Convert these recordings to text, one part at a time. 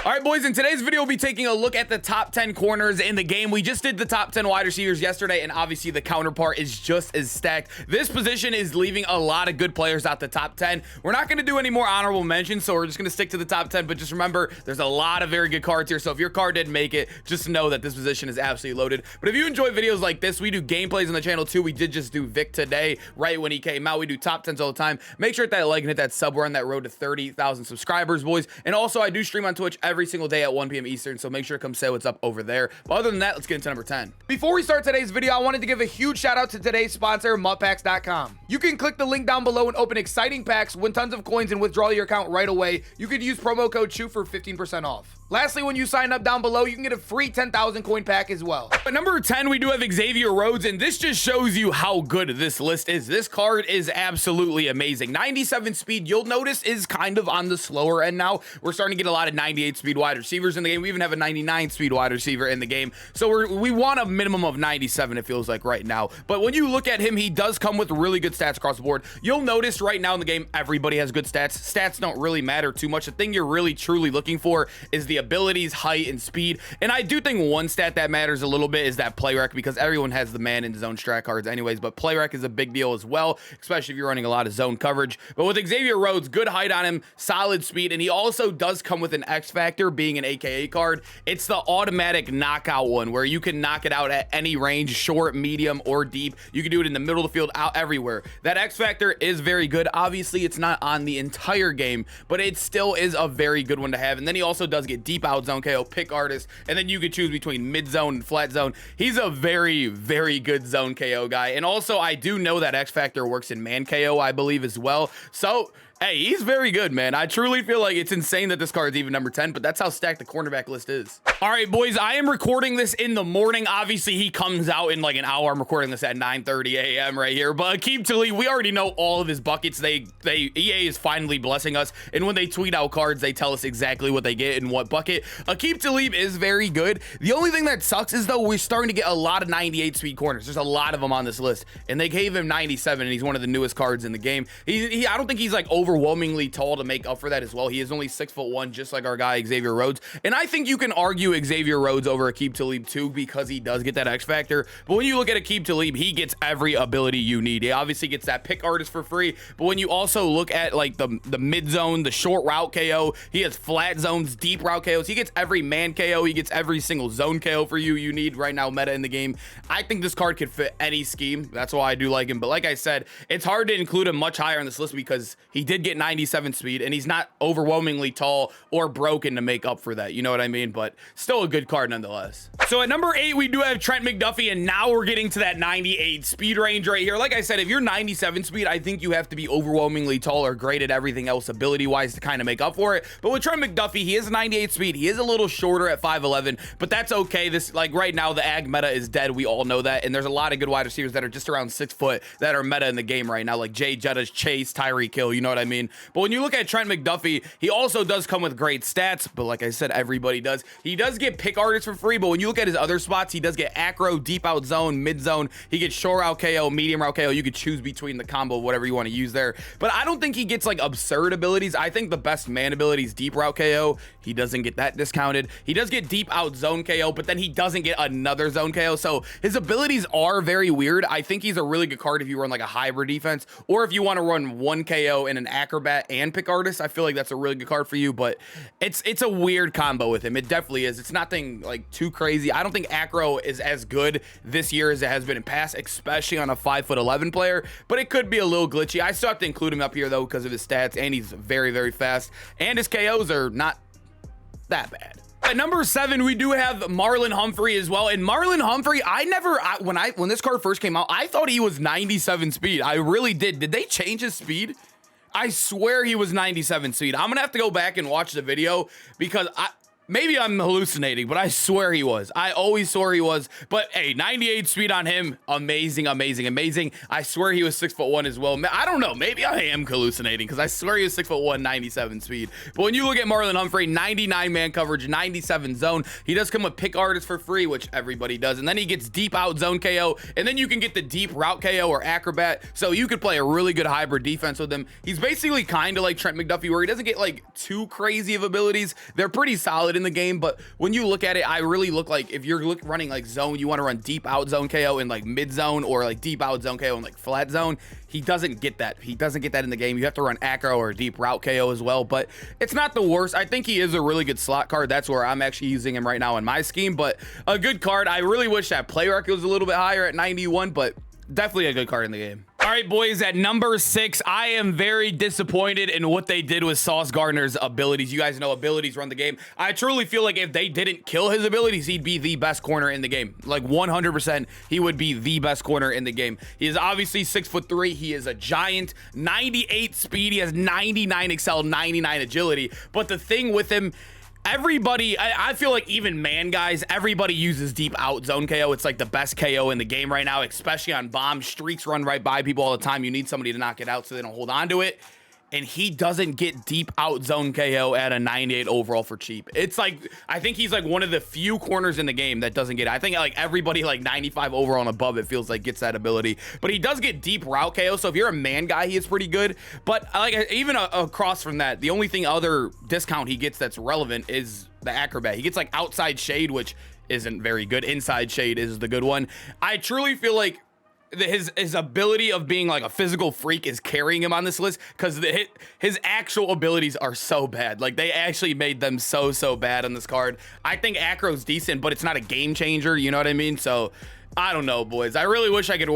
All right, boys, in today's video, we'll be taking a look at the top 10 corners in the game. We just did the top 10 wide receivers yesterday, and obviously the counterpart is just as stacked. This position is leaving a lot of good players out the top 10. We're not going to do any more honorable mentions, so we're just going to stick to the top 10, but just remember, there's a lot of very good cards here, so if your card didn't make it, just know that this position is absolutely loaded. But if you enjoy videos like this, we do gameplays on the channel too. We did just do Vic today, right when he came out. We do top 10s all the time. Make sure to hit that like and hit that sub. We're on that road to 30,000 subscribers, boys. And also, I do stream on Twitch every single day at 1 p.m. Eastern, so make sure to come say what's up over there. But other than that, let's get into number 10. Before we start today's video, I wanted to give a huge shout out to today's sponsor, mutpacks.com. You can click the link down below and open exciting packs, win tons of coins, and withdraw your account right away. You could use promo code CHEW for 15% off. Lastly, when you sign up down below, you can get a free 10,000 coin pack as well. At number 10, we do have Xavier Rhodes, and this just shows you how good this list is. This card is absolutely amazing. 97 speed, you'll notice, is kind of on the slower end now. We're starting to get a lot of 98 speed wide receivers in the game. We even have a 99 speed wide receiver in the game. So we want a minimum of 97, it feels like right now. But when you look at him, he does come with really good stats across the board. You'll notice right now in the game, everybody has good stats. Stats don't really matter too much. The thing you're really truly looking for is the abilities, height, and speed. And I do think one stat that matters a little bit is that play rec, because everyone has the man in zone strat cards anyways, but play rec is a big deal as well, especially if you're running a lot of zone coverage. But with Xavier Rhodes, good height on him, solid speed, and he also does come with an X factor, being an AKA card. It's the automatic knockout one where you can knock it out at any range, short, medium, or deep. You can do it in the middle of the field, out everywhere. That X factor is very good. Obviously, it's not on the entire game, but it still is a very good one to have. And then he also does get deep out zone KO, pick artist, and then you could choose between mid zone and flat zone. He's a very, very good zone KO guy. And also, I do know that X factor works in man KO, I believe, as well. So hey, he's very good, man. I truly feel like it's insane that this card is even number 10, but that's how stacked the cornerback list is. All right, boys, I am recording this in the morning. Obviously, he comes out in like an hour. I'm recording this at 9:30 a.m. right here. But Aqib Talib, we already know all of his buckets. EA is finally blessing us, and when they tweet out cards, they tell us exactly what they get in what bucket. Aqib Talib is very good. The only thing that sucks is, though, we're starting to get a lot of 98 speed corners. There's a lot of them on this list, and they gave him 97, and he's one of the newest cards in the game. I don't think he's like overwhelmingly tall to make up for that as well. He is only 6'1", just like our guy Xavier Rhodes, and I think you can argue Xavier Rhodes over Aqib Talib too, because he does get that X factor. But when you look at Aqib Talib, he gets every ability you need. He obviously gets that pick artist for free, but when you also look at like the mid zone, the short route KO, he has flat zones, deep route KOs, he gets every man KO, he gets every single zone KO for you need right now meta in the game. I think this card could fit any scheme. That's why I do like him. But like I said, it's hard to include him much higher on this list because he did get 97 speed, and he's not overwhelmingly tall or broken to make up for that. You know what I mean? But still a good card nonetheless. So at number 8, we do have Trent McDuffie, and now we're getting to that 98 speed range right here. Like I said, if you're 97 speed, I think you have to be overwhelmingly tall or great at everything else ability-wise to kind of make up for it. But with Trent McDuffie, he is 98 speed. He is a little shorter at 5'11", but that's okay. This, like right now, the ag meta is dead. We all know that, and there's a lot of good wide receivers that are just around 6 foot that are meta in the game right now, like Jay Jettas, Chase, Tyreek Hill, you know what I mean? But when you look at Trent McDuffie, he also does come with great stats, but like I said, everybody does. He does get pick artists for free, but when you look at his other spots, he does get acro, deep out zone, mid zone. He gets short route KO, medium route KO. You could choose between the combo, whatever you want to use there. But I don't think he gets like absurd abilities. I think the best man ability is deep route KO. He doesn't get that discounted. He does get deep out zone KO, but then he doesn't get another zone KO. So his abilities are very weird. I think he's a really good card if you run like a hybrid defense, or if you want to run 1 KO and an acrobat and pick artist. I feel like that's a really good card for you, but it's a weird combo with him. It definitely is. It's nothing like too crazy. I don't think acro is as good this year as it has been in past, especially on a 5'11" player, but it could be a little glitchy. I still have to include him up here though because of his stats, and he's very, very fast, and his KOs are not that bad. At number 7, we do have Marlon Humphrey as well. And Marlon Humphrey, when this card first came out, I thought he was 97 speed. I really did. Did they change his speed? I swear he was 97 speed. I'm gonna have to go back and watch the video because Maybe I'm hallucinating, but I swear he was. I always swore he was. But hey, 98 speed on him. Amazing, amazing, amazing. I swear he was 6'1" as well. I don't know. Maybe I am hallucinating because I swear he was 6'1", 97 speed. But when you look at Marlon Humphrey, 99 man coverage, 97 zone. He does come with pick artist for free, which everybody does. And then he gets deep out zone KO. And then you can get the deep route KO or acrobat. So you could play a really good hybrid defense with him. He's basically kind of like Trent McDuffie, where he doesn't get like too crazy of abilities. They're pretty solid in the game, but when you look at it, I really look like if you're running like zone, you want to run deep out zone KO in like mid zone, or like deep out zone KO in like flat zone. He doesn't get that. He doesn't get that in the game. You have to run acro or deep route KO as well, but it's not the worst. I think he is a really good slot card. That's where I'm actually using him right now in my scheme, but a good card. I really wish that play rec was a little bit higher at 91, but definitely a good card in the game. All right, boys, at number 6, I am very disappointed in what they did with Sauce Gardner's abilities. You guys know abilities run the game. I truly feel like if they didn't kill his abilities, he'd be the best corner in the game. Like 100%, he would be the best corner in the game. He is obviously 6'3". He is a giant, 98 speed. He has 99 excel, 99 agility. But the thing with him, everybody, I feel like even man guys, everybody uses deep out zone KO. It's like the best KO in the game right now, especially on bomb. Streaks run right by people all the time. You need somebody to knock it out so they don't hold on to it. And he doesn't get deep out zone KO at a 98 overall for cheap. It's like, I think he's like one of the few corners in the game that doesn't get it. I think like everybody like 95 overall and above, it feels like, gets that ability. But he does get deep route KO. So if you're a man guy, he is pretty good. But like even across from that, the only thing other discount he gets that's relevant is the acrobat. He gets like outside shade, which isn't very good. Inside shade is the good one. I truly feel like his ability of being like a physical freak is carrying him on this list, because his actual abilities are so bad. Like they actually made them so bad on this card. I think acro's decent, but it's not a game changer, you know what I mean? So I don't know, boys. I really wish I could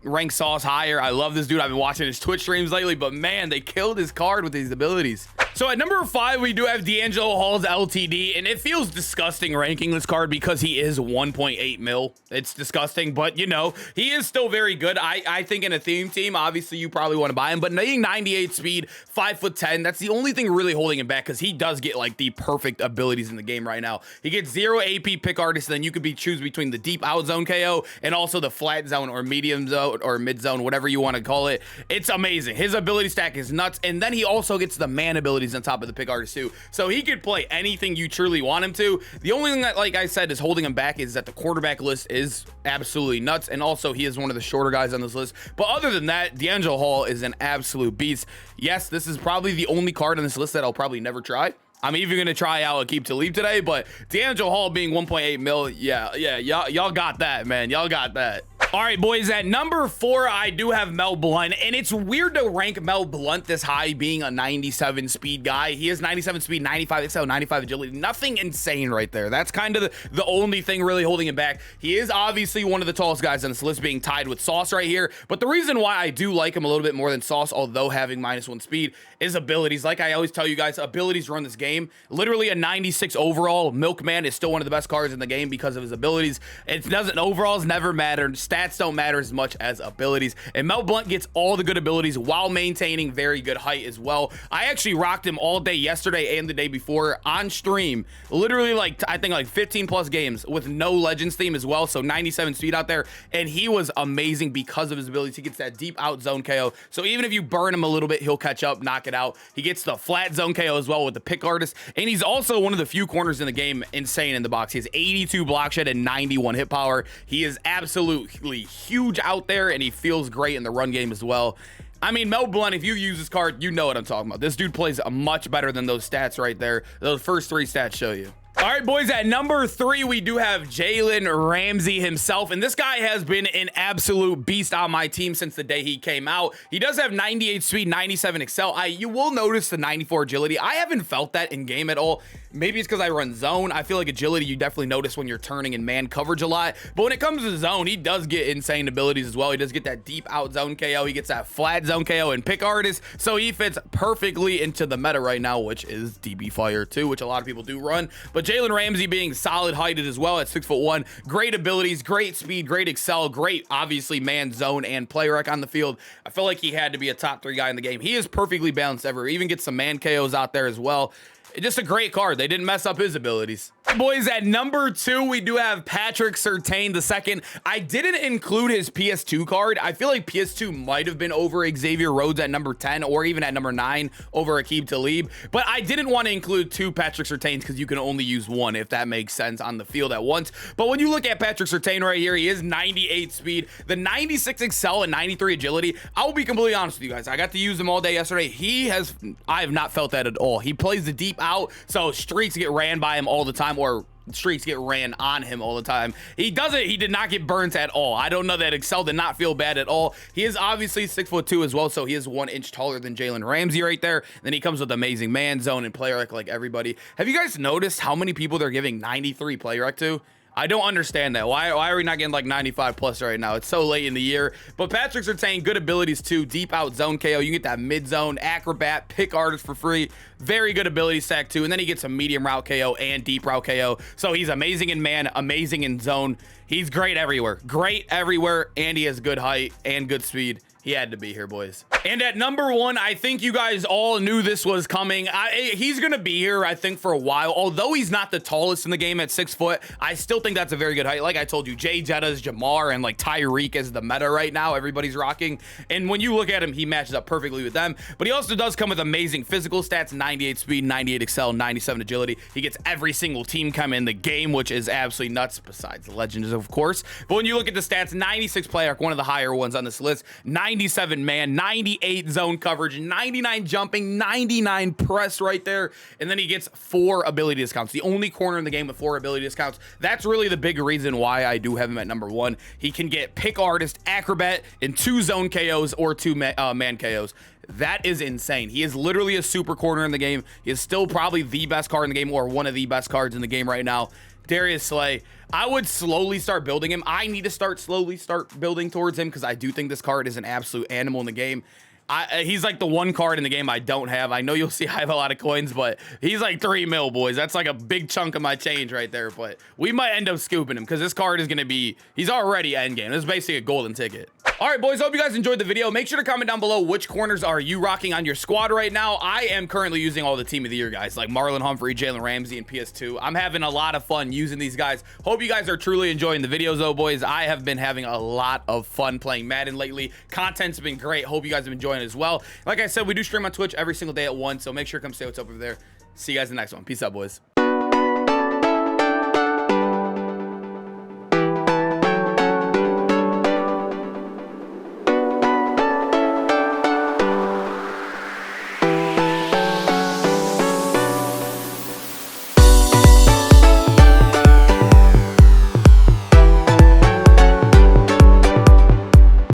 rank Sauce higher. I love this dude. I've been watching his Twitch streams lately, but man, they killed his card with these abilities. So at number 5, we do have DAngelo Hall's LTD, and it feels disgusting ranking this card because he is 1.8 mil. It's disgusting, but you know, he is still very good. I think in a theme team, obviously you probably want to buy him, but being 98 speed, 5'10", that's the only thing really holding him back, because he does get like the perfect abilities in the game right now. He gets 0 AP pick artist, and then you could choose between the deep out zone KO and also the flat zone or medium zone or mid zone, whatever you want to call it. It's amazing. His ability stack is nuts, and then he also gets the man abilities on top of the pick artist too, so he could play anything you truly want him to. The only thing that, like I said, is holding him back is that the quarterback list is absolutely nuts, and also he is one of the shorter guys on this list. But other than that, DAngelo Hall is an absolute beast. Yes, this is probably the only card on this list that I'll probably never try. I'm even going to try out Aqib Talib today, but DAngelo Hall being 1.8 mil, yeah, y'all got that, man. Y'all got that. All right, boys, at number 4, I do have Mel Blount, and it's weird to rank Mel Blount this high being a 97 speed guy. He is 97 speed, 95 XL, 95 agility. Nothing insane right there. That's kind of the only thing really holding him back. He is obviously one of the tallest guys on this list, being tied with Sauce right here, but the reason why I do like him a little bit more than Sauce, although having -1 speed, is abilities. Like I always tell you guys, abilities run this game. Literally a 96 overall Milkman is still one of the best cards in the game because of his abilities. It doesn't, overalls never matter. Stats don't matter as much as abilities, and Mel Blount gets all the good abilities while maintaining very good height as well. I actually rocked him all day yesterday and the day before on stream, literally like I think like 15 plus games with no Legends theme as well, so 97 speed out there, and he was amazing because of his abilities. He gets that deep out zone KO, so even if you burn him a little bit, he'll catch up, knock it out. He gets the flat zone KO as well with the pick artist, and he's also one of the few corners in the game insane in the box. He has 82 block shed and 91 hit power. He is absolutely huge out there, and he feels great in the run game as well. I mean, Mel Blount, if you use this card, you know what I'm talking about. This dude plays much better than those stats right there. Those first 3 stats show you. All right, boys, at number 3, we do have Jalen Ramsey himself, and this guy has been an absolute beast on my team since the day he came out. He does have 98 speed, 97 excel. You will notice the 94 agility. I haven't felt that in game at all. Maybe it's because I run zone. I feel like agility you definitely notice when you're turning in man coverage a lot, but when it comes to zone, he does get insane abilities as well. He does get that deep out zone KO. He gets that flat zone KO and pick artist, so he fits perfectly into the meta right now, which is DB Fire 2, which a lot of people do run. But Jalen Ramsey being solid heighted as well at 6'1", great abilities, great speed, great excel, great obviously man zone and play rec on the field. I feel like he had to be a top 3 guy in the game. He is perfectly balanced ever. Even gets some man KOs out there as well. Just a great card. They didn't mess up his abilities. Boys, at number 2, we do have Patrick Surtain II. I didn't include his PS2 card. I feel like PS2 might have been over Xavier Rhodes at number 10 or even at number 9 over Aqib Talib. But I didn't want to include 2 Patrick Surtains because you can only use 1, if that makes sense, on the field at once. But when you look at Patrick Surtain right here, he is 98 speed, the 96 excel, and 93 agility. I will be completely honest with you guys. I got to use him all day yesterday. I have not felt that at all. He plays the deep out, so streaks get ran by him all the time, or streaks get ran on him all the time. He did not get burnt at all. I don't know, that excel did not feel bad at all. He is obviously 6'2" as well, so he is 1 inch taller than Jalen Ramsey right there. Then he comes with amazing man zone and player rec like everybody. Have you guys noticed how many people they're giving 93 player rec to? I don't understand that. Why are we not getting like 95 plus right now? It's so late in the year. But Patrick Surtain, good abilities too. Deep out zone KO. You can get that mid zone, acrobat, pick artist for free. Very good ability stack too. And then he gets a medium route KO and deep route KO. So he's amazing in man, amazing in zone. He's great everywhere. Great everywhere. And he has good height and good speed. He had to be here, boys. And at number 1, I think you guys all knew this was coming. He's gonna be here, I think, for a while. Although he's not the tallest in the game at 6 foot, I still think that's a very good height. Like I told you, Jay Jettas, Jamar, and like Tyreek is the meta right now. Everybody's rocking. And when you look at him, he matches up perfectly with them. But he also does come with amazing physical stats: 98 speed, 98 excel, 97 agility. He gets every single team come in the game, which is absolutely nuts, besides the legends, of course. But when you look at the stats, 96 player, one of the higher ones on this list, 97 man, 98 zone coverage, 99 jumping, 99 press right there. And then he gets 4 ability discounts. The only corner in the game with 4 ability discounts. That's really the big reason why I do have him at number 1. He can get pick artist, acrobat, and 2 zone KOs or 2 man KOs. That is insane. He is literally a super corner in the game. He is still probably the best card in the game, or one of the best cards in the game right now. Darius Slay, I would slowly start building him. I need to slowly start building towards him because I do think this card is an absolute animal in the game. He's like the one card in the game I don't have. I know you'll see I have a lot of coins, but he's like 3 mil, boys. That's like a big chunk of my change right there. But we might end up scooping him because this card is going to be, he's already end game. This is basically a golden ticket. All right, boys, hope you guys enjoyed the video. Make sure to comment down below which corners are you rocking on your squad right now. I am currently using all the team of the year guys, like Marlon Humphrey, Jalen Ramsey, and PS2. I'm having a lot of fun using these guys. Hope you guys are truly enjoying the videos though, boys. I have been having a lot of fun playing Madden lately. Content's been great. Hope you guys have been enjoying it as well. Like I said, we do stream on Twitch every single day at 1, so make sure to come say what's up over there. See you guys in the next one. Peace out, boys.